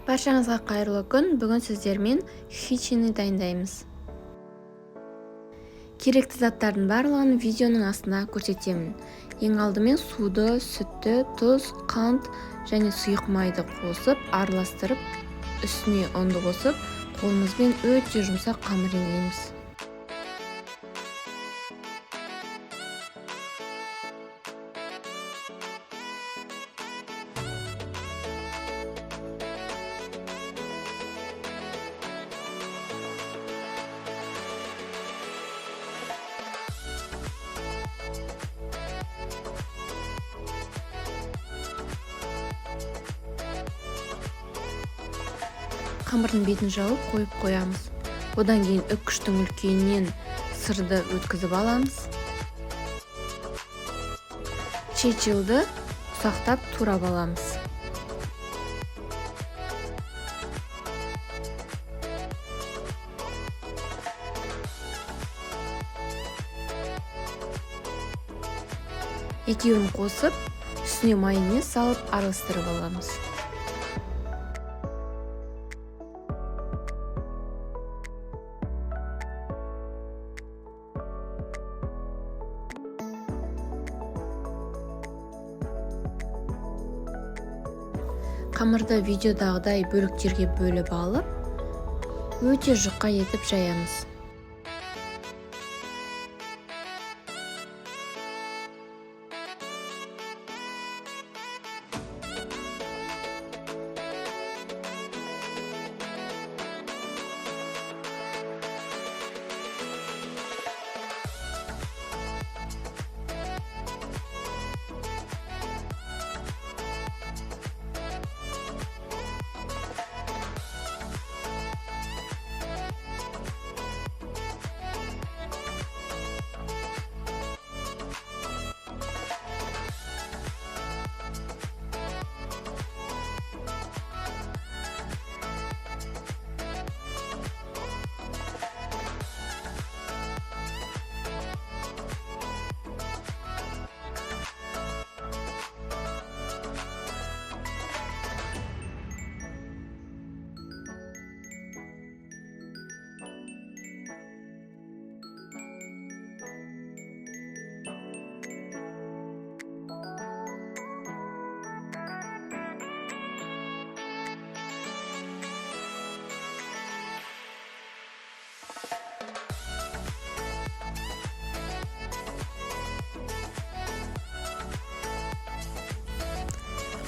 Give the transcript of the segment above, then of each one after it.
Баршаңызға қайырлы күн. Бүгін сіздермен хичини дайындаймыз. Керекті заттардың барлығын видеоның астына көрсетемін. Ең алдымен суды, сүтті, тұз, қант және сұйық майды қосып, араластырып, үстіне ұнды қосып, қолымызбен өте жұмсақ қамыр илейміз. Қамырдың бетін жауып қойып қоямыз. Одан кейін үккіштің үлкенінен сырды өткізіп аламыз. Чечилді ұсақтап турап аламыз. Екеуін қосып, үстіне майонез салып араластырып аламыз. Қамырды видеодағыдай бөліктерге бөліп алып, өте жұқа етіп жаямыз.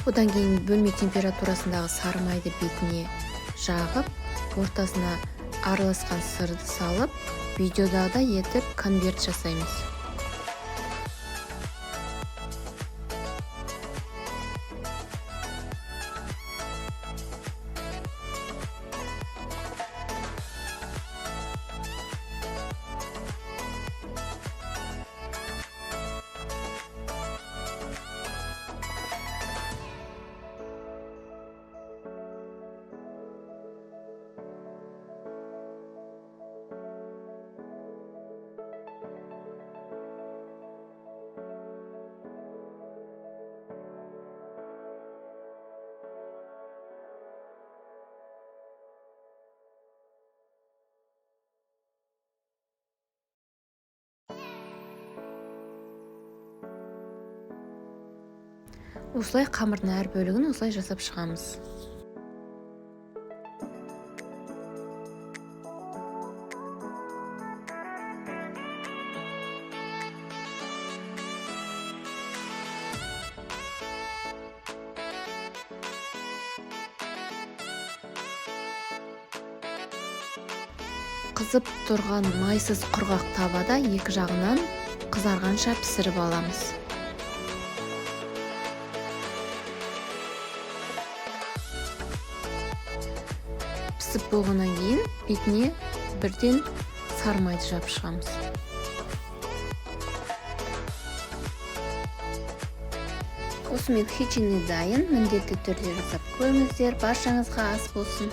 Одан кейін бөлме температурасындағы сары майды бетіне жағып, ортасына араласқан сырды салып, видеодағыдай етіп конверт жасаймыз. Осылай қамырдың әр бөлігін осылай жасап шығамыз. Қызып тұрған майсыз құрғақ табада екі жағынан қызарғанша пісіріп аламыз. Пісіп болғаннан кейін бетіне бірден сары майды жапып шығамыз. Осымен хичини дайын. Міндетті түрде жасап көріңіздер. Баршаңызға ас болсын.